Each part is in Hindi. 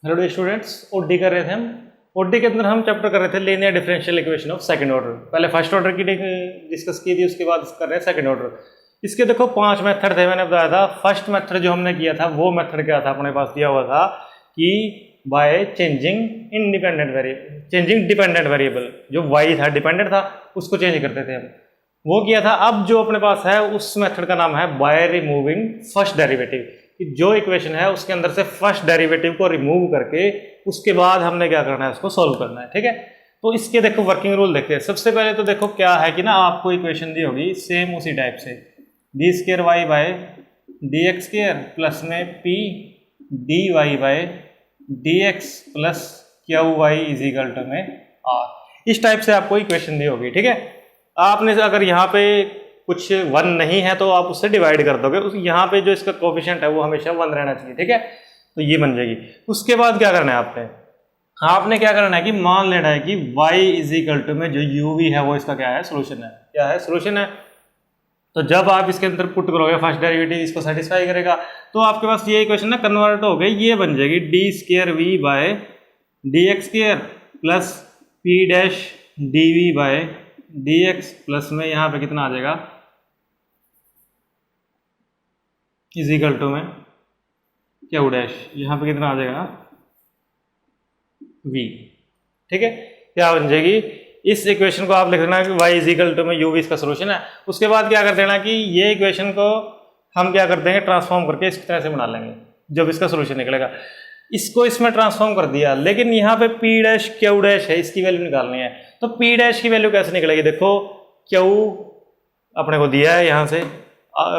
हेलो डे स्टूडेंट्स, ओडी कर रहे थे हम। ओडी के अंदर हम चैप्टर कर रहे थे linear differential equation of second order. पहले फर्स्ट ऑर्डर की डिस्कस की थी, उसके बाद कर रहे हैं सेकंड ऑर्डर। इसके देखो 5 मेथड थे, मैंने बताया था। फर्स्ट मेथड जो हमने किया था वो मेथड क्या था, अपने पास दिया हुआ था कि बाय चेंजिंग डिपेंडेंट वेरिएबल, जो वाई था डिपेंडेंट था उसको चेंज करते थे हम, वो किया था। अब जो अपने पास है उस मेथड का नाम है बाय रिमूविंग फर्स्ट डेरिवेटिव, कि जो इक्वेशन है उसके अंदर से फर्स्ट डेरिवेटिव को रिमूव करके उसके बाद हमने क्या करना है, उसको सॉल्व करना है। ठीक है, तो इसके देखो वर्किंग रूल देखते हैं। सबसे पहले तो देखो क्या है कि ना, आपको इक्वेशन दी होगी सेम उसी टाइप से, डी स्क्र Y by D x square plus में P D Y by D x plus Q Y is equal to में आर। इस टाइप से आपको इक्वेशन दी होगी। ठीक है, आपने अगर यहाँ पे कुछ 1 नहीं है तो आप उससे डिवाइड कर दोगे, उस यहाँ पे जो इसका कोफिशिएंट है वो हमेशा 1 रहना चाहिए। ठीक है, तो ये बन जाएगी। उसके बाद क्या करना है आपने क्या करना है कि मान लेना है कि y इज इक्वल टू में जो u v है वो इसका क्या है, सोल्यूशन है। क्या है, सोल्यूशन है। तो जब आप इसके अंदर पुट करोगे फर्स्ट डेरिवेटिव इसको सेटिस्फाई करेगा, तो आपके पास ये इक्वेशन ना कन्वर्ट हो गई, ये बन जाएगी d square v by D x square plus p dash d v by D x plus में यहाँ पे कितना आ जाएगा, इज इक्वल टू में क्यू डैश, यहाँ पे कितना आ जाएगा v। ठीक है, क्या बन जाएगी, इस इक्वेशन को आप लिख देना कि y इज इक्वल टू में u v इसका सोल्यूशन है। उसके बाद क्या कर देना कि ये इक्वेशन को हम क्या कर देंगे, ट्रांसफॉर्म करके इस तरह से बना लेंगे जब इसका सोल्यूशन निकलेगा। इसको इसमें ट्रांसफॉर्म कर दिया, लेकिन यहाँ पे p डैश क्यू डैश है, इसकी वैल्यू निकालनी है। तो p डैश की वैल्यू कैसे निकलेगी, देखो q अपने को दिया है, यहाँ से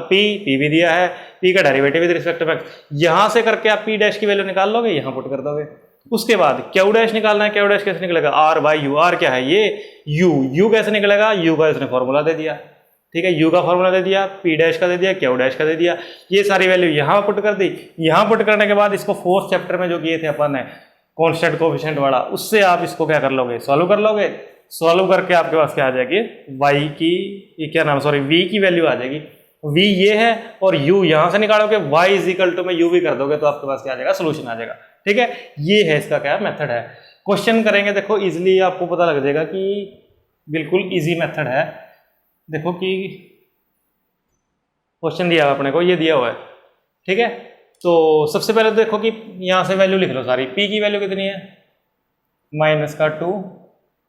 p भी दिया है, p का derivative with respect to x, यहाँ से करके आप p डैश की वैल्यू निकाल लोगे, यहाँ पुट कर दोगे। उसके बाद क्यू डैश निकालना है, क्यू डैश कैसे निकलेगा, r बाई यू। r क्या है, ये u कैसे निकलेगा, u का इसने फॉर्मूला दे दिया। ठीक है, u का फॉर्मूला दे दिया, p डैश का दे दिया, क्यू डैश का दे दिया, ये सारी वैल्यू यहाँ पुट कर दी। यहाँ पुट करने के बाद इसको फोर्थ चैप्टर में जो किए थे अपन ने कॉन्स्टेंट कोफिशिएंट वाला, उससे आप इसको क्या कर लोगे, सॉल्व कर लोगे। सॉल्व करके आपके पास क्या आ जाएगी, y की ये क्या नाम, सॉरी v की वैल्यू आ जाएगी। v ये है और u यहाँ से निकालोगे, y इज इक्वल टू में u भी कर दोगे, तो आपके पास क्या आ जाएगा, सोल्यूशन आ जाएगा। ठीक है, ये है इसका क्या मेथड है। क्वेश्चन करेंगे, देखो इजिली आपको पता लग जाएगा कि बिल्कुल इजी मेथड है। देखो कि क्वेश्चन दिया हुआ अपने को, ये दिया हुआ है। ठीक है, तो सबसे पहले तो देखो कि यहाँ से वैल्यू लिख लो सारी। p की वैल्यू कितनी है, -2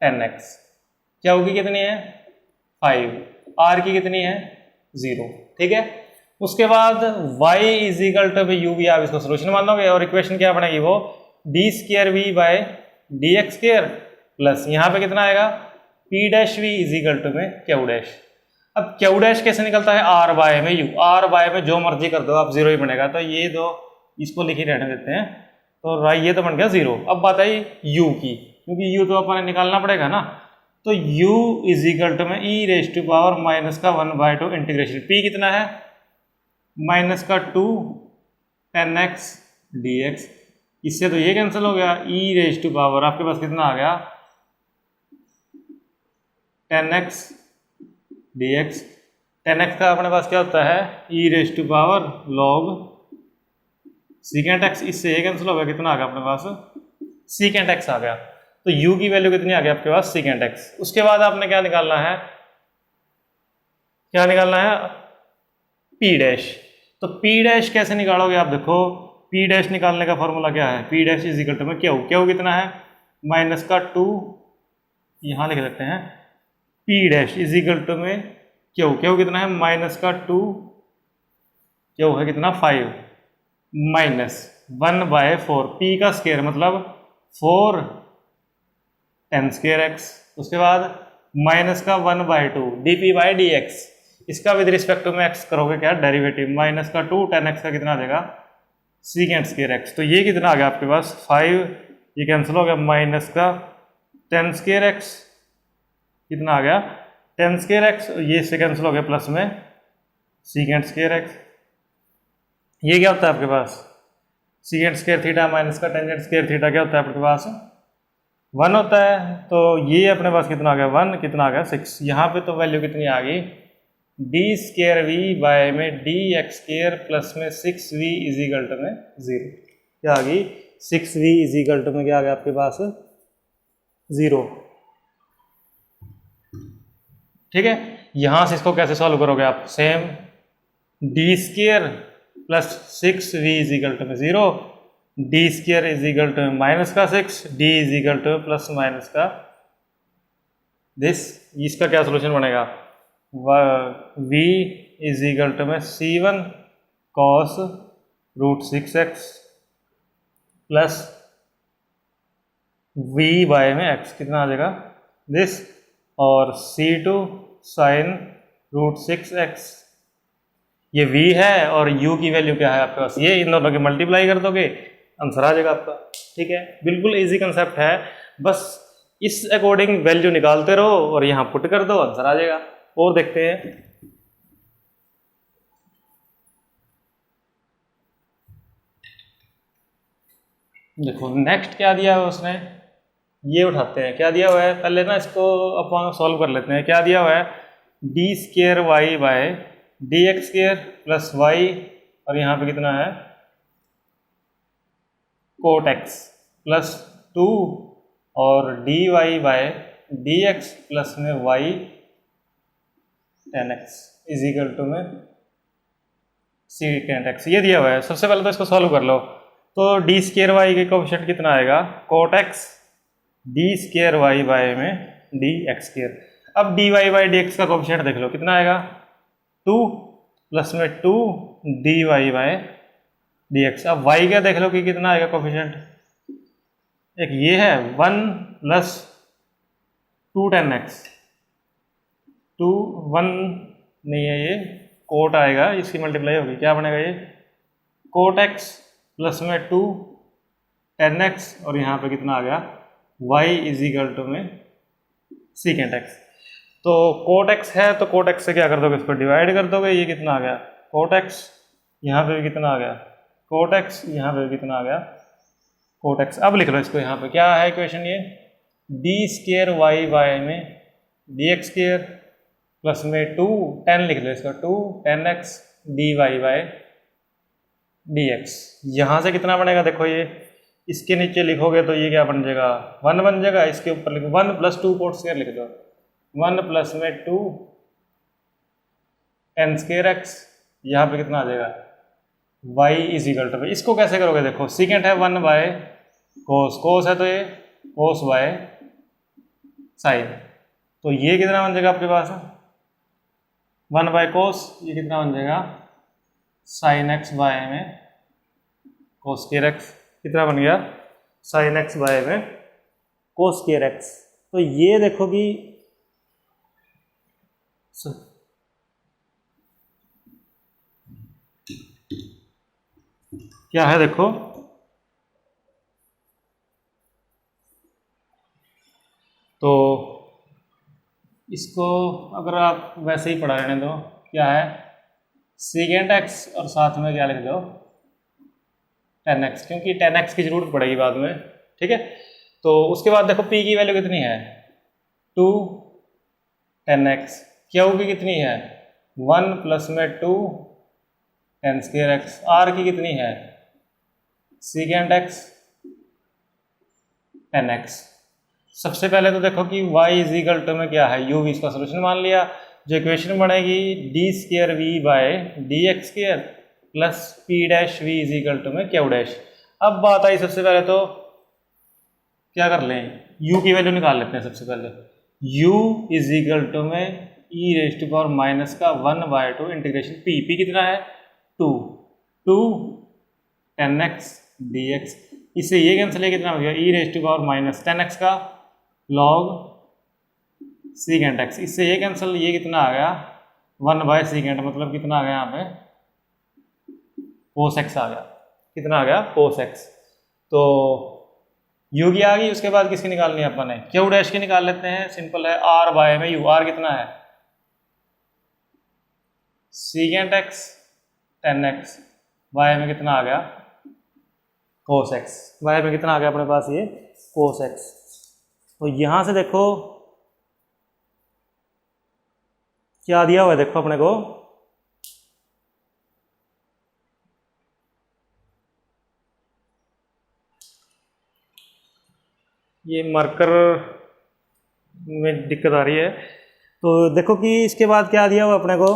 10x, क्या होगी कितनी है 5, r की कितनी है 0। ठीक है, उसके बाद y is equal to u भी, आप इसको सोल्यूशन मान लोगे और इक्वेशन क्या बनेगी, वो d square v by D x square plus यहाँ पे कितना आएगा p dash v is equal to में क्यू डैश। अब क्यू डैश कैसे निकलता है, r बाय में u, r बाय में जो मर्जी कर दो आप, 0 ही बनेगा। तो ये दो इसको लिख ही रहने देते हैं, तो ये तो बन गया 0। अब बात आई u की, क्योंकि u तो अपने निकालना पड़ेगा ना। तो u इज इक्वल टू में e raise to power -1/2 integration, p कितना है -2 10x dx, इससे तो ये कैंसिल हो गया, e रेज टू पावर आपके पास कितना आ गया 10x dx। 10x का अपने पास क्या होता है, e raise to power log secant x, इससे ये कैंसिल हो गया, कितना आ गया अपने पास secant x आ गया। तो u की वैल्यू कितनी आ गई आपके पास secant x। उसके बाद आपने क्या निकालना है, p डैश। तो p डैश कैसे निकालोगे आप, देखो p डैश निकालने का फॉर्मूला क्या है, p dash is equal to में क्यू कितना है -2, यहाँ लिख देते हैं p dash is equal to में क्यू कितना है -2, क्यू है कितना 5 -1/4, p का स्क्वायर मतलब 4 10 स्क्वायर x। उसके बाद -1/2 dp बाई dx, इसका विद रिस्पेक्ट टू में x करोगे क्या, डेरिवेटिव, -2 10x का कितना आ जाएगा secant स्क्वायर x। तो ये कितना आ गया आपके पास 5, ये कैंसिल हो गया, -10 स्क्वायर x कितना आ गया 10 स्क्वायर x, ये से कैंसिल हो गया, प्लस में secant स्क्वायर x। ये क्या होता है आपके पास secant स्क्वायर थीटा माइनस का टेंजेंट स्क्वायर थीटा क्या होता है आपके पास 1 होता है। तो ये अपने पास कितना आ गया 1, कितना आ गया 6। यहाँ पे तो वैल्यू कितनी आ गई, डी स्क्र वी बाय में डी एक्स स्क्र प्लस में 6v इज इक्वल टू में 0। क्या आ गई, 6v इज इक्वल टू में क्या आ गया आपके पास 0। ठीक है, यहां से इसको कैसे सॉल्व करोगे आप, same D square plus 6v is equal to में 0, D square is equal to minus का 6, D is equal to plus minus का दिस। इसका क्या सोल्यूशन बनेगा, v इज इक्वल टू में c1 cos √6x plus v by में x कितना आ जाएगा दिस, और c2 sin √6x। ये v है और u की वैल्यू क्या है आपके पास, ये इन दोनों की मल्टीप्लाई कर दोगे आंसर आ जाएगा आपका। ठीक है, बिल्कुल इजी कंसेप्ट है, बस इस अकॉर्डिंग वैल्यू निकालते रहो और यहाँ पुट कर दो आंसर आ जाएगा। और देखते हैं, देखो नेक्स्ट क्या दिया है उसने, ये उठाते हैं। क्या दिया हुआ है, पहले ना इसको अपन सॉल्व कर लेते हैं। क्या दिया हुआ है, d square y by D x square plus y, और यहाँ पे कितना है कोट एक्स प्लस 2, और D Y by D x plus में Y tan x is equal to में secant x। ये दिया हुआ है। सबसे पहले तो इसको सॉल्व कर लो। तो डी स्क्वायर वाई के कोएफिशिएंट कितना आएगा, कोट x d square y by में डी एक्स स्क्वायर। अब d y by d x का कोएफिशिएंट देख लो कितना आएगा 2 प्लस में 2 d Y by D x. अब y का देख लो कि कितना आएगा कोएफिशिएंट, एक ये है 1 प्लस 2 tan x, 2 1 नहीं है ये कोट आएगा, इसकी मल्टीप्लाई होगी, क्या बनेगा ये कोट x प्लस में 2 tan x, और यहाँ पे कितना आ गया y इज इक्वल टू में secant x। तो कोट x है तो कोट x से क्या कर दोगे, इसको डिवाइड कर दोगे, ये कितना आ गया कोट x, यहाँ पे भी कितना आ गया कोट x, यहाँ पे भी कितना आ गया कोट x। अब लिख लो इसको, यहाँ पे क्या है इक्वेशन, ये डी स्क्वायर वाई बाय में डी एक्स स्क्वायर प्लस में 2 tan लिख लो इसका 2 tan x d Y by D x. यहाँ से कितना बनेगा, देखो ये इसके नीचे लिखोगे तो ये क्या बन जाएगा 1 बन जाएगा, इसके ऊपर लिखो 1 प्लस 2 कोट स्क्वायर लिख दो, 1 प्लस में 2 tan स्क्वायर x, यहाँ पे कितना आ जाएगा y इज इक्वल टू। इसको कैसे करोगे, देखो सीकेंट है 1 बाय कोस, कोस है तो ये कोस बाय साइन, तो ये कितना बन जाएगा आपके पास 1 बाय कोस, ये कितना बन जाएगा साइन एक्स बाय में कोस स्क्वायर एक्स, कितना बन गया साइन एक्स बाय में कोस स्क्वायर एक्स। तो ये देखो कि क्या है, देखो तो इसको अगर आप वैसे ही पढ़ा रहने दो, क्या है सीकेंट एक्स और साथ में क्या लिख दो tan x, क्योंकि tan x की जरूरत पड़ेगी बाद में। ठीक है, तो उसके बाद देखो p की वैल्यू कितनी है 2 tan x, q की कितनी है 1 प्लस में 2 tan स्क्वायर x, r की कितनी है सीकेंट x tan x। सबसे पहले तो देखो कि y इज इक्वल टू में क्या है u v, इसका सोल्यूशन मान लिया। जो इक्वेशन बनेगी d square v by D x square plus p dash v is equal to में क्यू डैश। अब बात आई, सबसे पहले तो क्या कर लें, u की वैल्यू निकाल लेते हैं। सबसे पहले u इज इक्वल टू में ई रेज टू पावर माइनस का 1 बाय 2 इंटीग्रेशन p कितना है 2 tan x dx, इससे ये कैंसिल है, कितना हो गया E raise to power minus tan x का log सीकेंट x, इससे ये कैंसिल, ये कितना आ गया 1 बाय सीकेंट, मतलब कितना आ गया यहाँ पे कोस x आ गया, कितना आ गया कोस x। तो u की आ गई, उसके बाद किसकी निकालनी है अपन ने क्यू डैश की निकाल लेते हैं, सिंपल है r बाय में u, r कितना है secant x tan x, y में कितना आ गया कोस x, y में कितना आ गया अपने पास ये कोस x। तो यहां से देखो क्या दिया हुआ है, देखो अपने को ये मार्कर में दिक्कत आ रही है। तो देखो कि इसके बाद क्या दिया हुआ अपने को,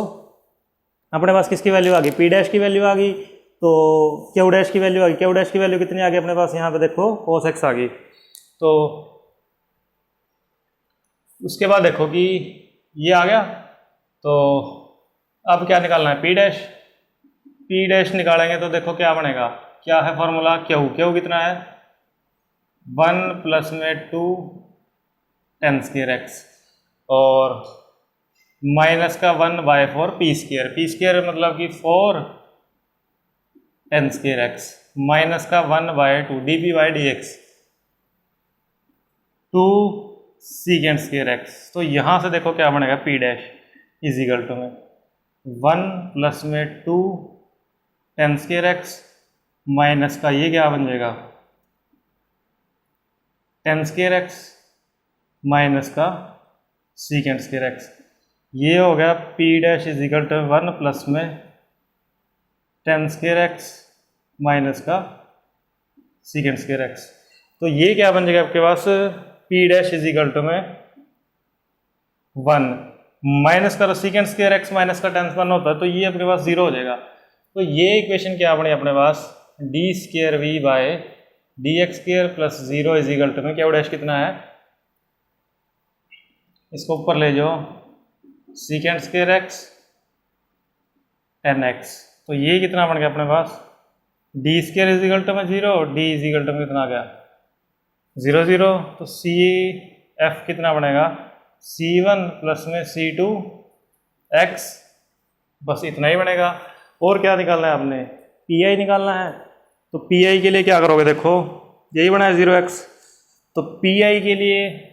अपने पास किसकी वैल्यू आ गई, पी डैश की वैल्यू आ गई, तो क्यू डैश की वैल्यू आ गई। क्यू डैश की वैल्यू कितनी आ गई अपने पास, यहाँ पे देखो cos x आ गई। तो उसके बाद देखो कि ये आ गया, तो अब क्या निकालना है, पी डैश। पी डैश निकालेंगे तो देखो क्या बनेगा, क्या है फॉर्मूला, क्यू। क्यू कितना है 1 प्लस में 2 tan स्क्वायर एक्स, और माइनस का 1/4 पी स्क्वायर। पी स्क्वायर मतलब कि 4 tan स्क्वायर एक्स, माइनस का 1/2 dp by d x 2 सीकेंड square x. तो यहाँ से देखो क्या बनेगा, पी डैश इजिकल टू में 1 प्लस में 2 tan स्क्वायर एक्स, माइनस का ये क्या बन जाएगा tan स्क्वायर एक्स, माइनस का सीकेंड स्क्वायर एक्स। ये हो गया पी डैश इजिकल टू 1 प्लस में tan स्क्वायर एक्स माइनस का सीकेंड स्क्वायर एक्स। तो ये क्या बन जाएगा आपके पास, पी डैश इजिकल टू में 1 माइनस का सीकेंड स्क्वायर एक्स माइनस का tan 1 होता है, तो ये अपने पास 0 हो जाएगा। तो ये इक्वेशन क्या बनी अपने पास, D square we by D x square plus 0 is equal to में क्या डैश कितना है, इसको ऊपर ले जाओ secant square X tan x। तो ये कितना बन गया अपने पास, डी स्क्वायर इजिकल टू में 0, डी इजिकल टू में कितना आ गया 0 0। तो सी एफ कितना बनेगा, C1 प्लस में C2 x, बस इतना ही बनेगा। और क्या निकालना है आपने, पी निकालना है। तो पी के लिए क्या करोगे, देखो यही बना है 0x, तो पी के लिए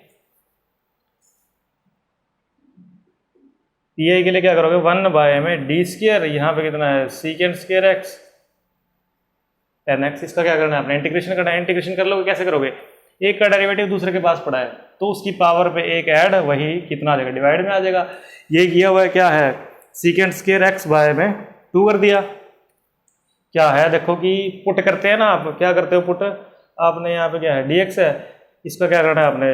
क्या करोगे, 1 बाय में डी स्क्वायर, यहाँ पे कितना है सीकेंड स्क्वायर एक्स tan x। इसका क्या करना है आपने, इंटीग्रेशन करना है। इंटीग्रेशन कर लोगे, कैसे करोगे, एक का डेरिवेटिव दूसरे के पास पड़ा है तो उसकी पावर पे एक ऐड, वही कितना आ जाएगा डिवाइड में आ जाएगा। ये किया हुआ है क्या है, सीकेंड स्क्वायर एक्स बाय में 2 कर दिया। क्या है देखो कि पुट करते हैं ना, आप क्या करते हो पुट, आपने यहाँ पे क्या है dx है, इसका क्या करना है आपने,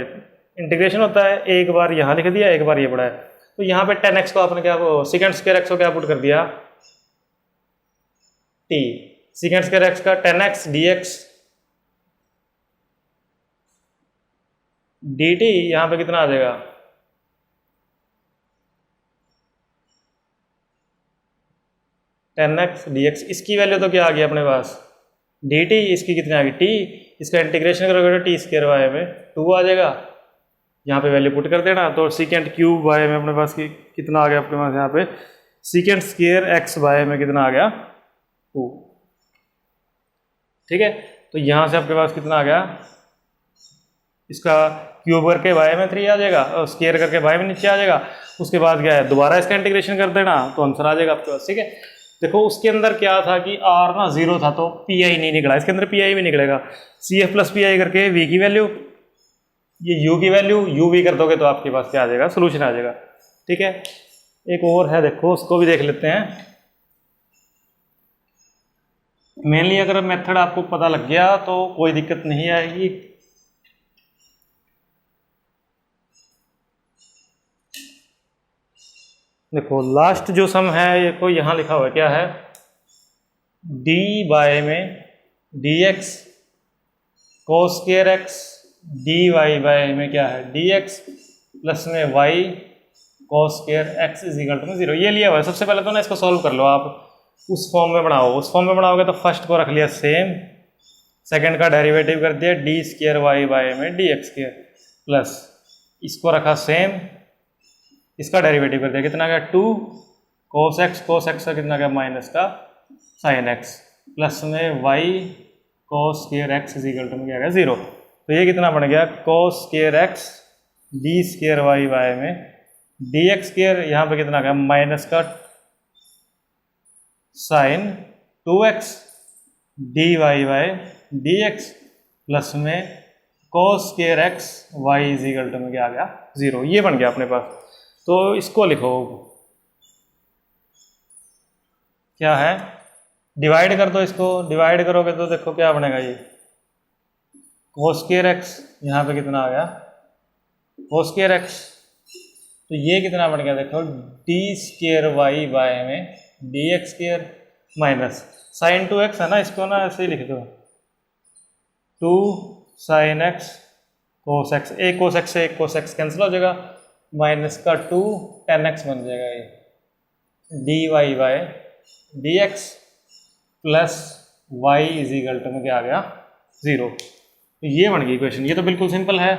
इंटीग्रेशन होता है, एक बार यहाँ लिख दिया, एक बार ये पड़ा है। तो यहाँ पे tan x को आपने क्या, सीकेंड स्क्वायर एक्स को क्या पुट कर दिया t, सीकेंड स्क्वायर एक्स का tan x dx dt, यहाँ पे कितना आ जाएगा tan x dx। इसकी वैल्यू तो क्या आ गई अपने पास dt, इसकी कितनी आ गई t, इसका इंटीग्रेशन करोगे तो t स्क्वायर वाई में 2 आ जाएगा। यहाँ पे वैल्यू पुट कर देना, तो सीकेंड क्यूब वाई में अपने पास कितना आ गया आपके पास, यहाँ पे सीकेंड स्क्वायर एक्स वाई में कितना आ गया 2। ठीक है, तो यहाँ से आपके पास कितना आ गया, इसका क्यूब करके वाई में 3 आ जाएगा और स्क्वायर करके वाई में नीचे आ जाएगा। उसके बाद क्या है, दोबारा इसका इंटीग्रेशन कर देना तो आंसर आ जाएगा आपके पास। ठीक है, देखो उसके अंदर क्या था कि r ना 0 था तो पी आई नहीं निकला, इसके अंदर पी आई भी निकलेगा। C F plus P I करके v की वैल्यू, ये u की वैल्यू u v कर दोगे तो आपके पास क्या आ जाएगा, सोल्यूशन आ जाएगा। ठीक है, एक और है देखो, उसको भी देख लेते हैं। मेनली अगर मेथड आपको पता लग गया तो कोई दिक्कत नहीं आएगी। देखो लास्ट जो सम है ये को यहाँ लिखा हुआ है, क्या है, d बाय में dx cos square x dy by में क्या है dx प्लस में y cos square x is equal to 0। ये लिया हुआ है। सबसे पहले तो ना इसको सॉल्व कर लो आप, उस फॉर्म में बनाओ। उस फॉर्म में बनाओगे तो फर्स्ट को रख लिया सेम, सेकंड का डेरिवेटिव कर दिया डी स्क्वायर वाई बाय में डी एक्स स्क्वायर, प्लस इसको रखा सेम, इसका डेरिवेटिव कर दिया, कितना गया 2 cos x का कितना गया माइनस का sin x, प्लस में y cos square x is equal to में क्या गया 0। तो ये कितना बन गया cos square x d square y by में डी एक्स स्क्वायर, यहाँ पे कितना गया माइनस का sin 2x dy by dx, plus में cos square x y is equal to में क्या आ गया 0। ये बन गया अपने पास। तो इसको लिखो, क्या है, डिवाइड कर दो इसको, डिवाइड करोगे तो देखो क्या बनेगा, ये कोस स्क्वायर एक्स, यहाँ पे कितना आ गया कोस स्क्वायर एक्स, तो ये कितना बन गया देखो डी स्क्वायर वाई बाय में d x square minus sine 2x है ना, इसको ना ऐसे ही लिख दो 2 साइन एक्स कोस एक्स, एक कोस एक्स से एक कोस एक्स कैंसिल हो जाएगा, माइनस का 2 tan x बन जाएगा ये d Y by D x plus y is equal to में क्या आ गया 0। तो ये बन गई इक्वेशन, ये तो बिल्कुल सिंपल है।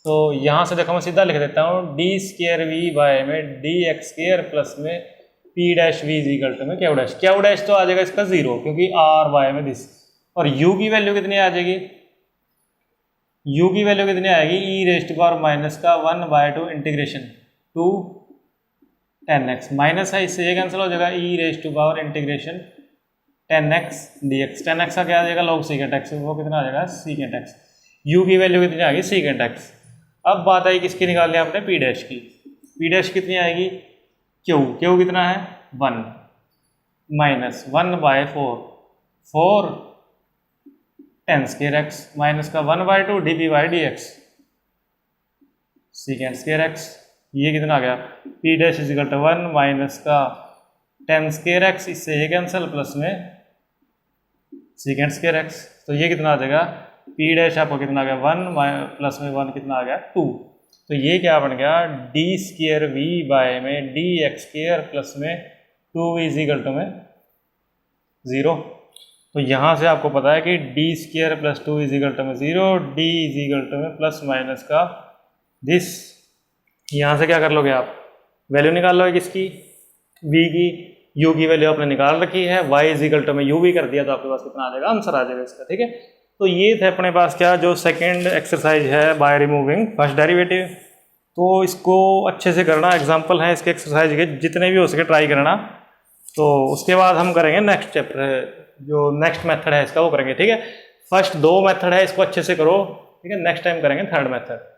तो यहाँ से देखो मैं सीधा लिख देता हूँ डी स्क्वायर वी बाय में डी एक्स स्क्वायर प्लस में p dash v is equal to में क्यू डैश, क्यू डैश तो आ जाएगा इसका 0 क्योंकि आर वाई में दिस, और यू की वैल्यू कितनी आ जाएगी, यू की वैल्यू कितनी आएगी e rest to power minus का 1/2 इंटीग्रेशन 2 tan x, माइनस है इससे ये कैंसिल हो जाएगा E rest to power integration tan x dx, tan x का क्या आ जाएगा log secant x, वो कितना आ जाएगा secant x, u की वैल्यू कितनी आ गई secant x। अब बात आई किसकी निकालनी है आपने p डैश की, p डैश कितनी आएगी q, q कितना है 1 minus 1/4 4 tan square x minus का 1/2 dp by dx secant square x, ये कितना आ गया p dash is equal to 1 minus का tan स्क्वायर x, इससे ये कैंसिल प्लस में secant स्क्वायर x, तो ये कितना आ जाएगा p डैश आपको कितना आ गया 1 प्लस में 1 कितना आ गया 2, तो ये क्या बन गया डी स्क्वायर वी बाय में डी एक्स स्क्वायर प्लस में 2 इज इक्वल टू में 0। तो यहाँ से आपको पता है कि d square plus 2 is equal to में 0, डी इज इक्वल टू में प्लस माइनस का दिस, यहाँ से क्या कर लोगे आप वैल्यू निकाल लोगे किसकी v की, u की वैल्यू आपने निकाल रखी है, y इज इक्वल टू में u भी कर दिया तो आपके पास कितना आ जाएगा आंसर आ जाएगा इसका। ठीक है, तो ये थे अपने पास क्या जो सेकंड एक्सरसाइज है बाय रिमूविंग फर्स्ट डेरिवेटिव। तो इसको अच्छे से करना, एग्जांपल है इसके एक्सरसाइज के जितने भी हो सके ट्राई करना। तो उसके बाद हम करेंगे नेक्स्ट चैप्टर, जो नेक्स्ट मेथड है इसका वो करेंगे। ठीक है, फर्स्ट 2 मेथड है इसको अच्छे से करो, ठीक है, नेक्स्ट टाइम करेंगे थर्ड मेथड।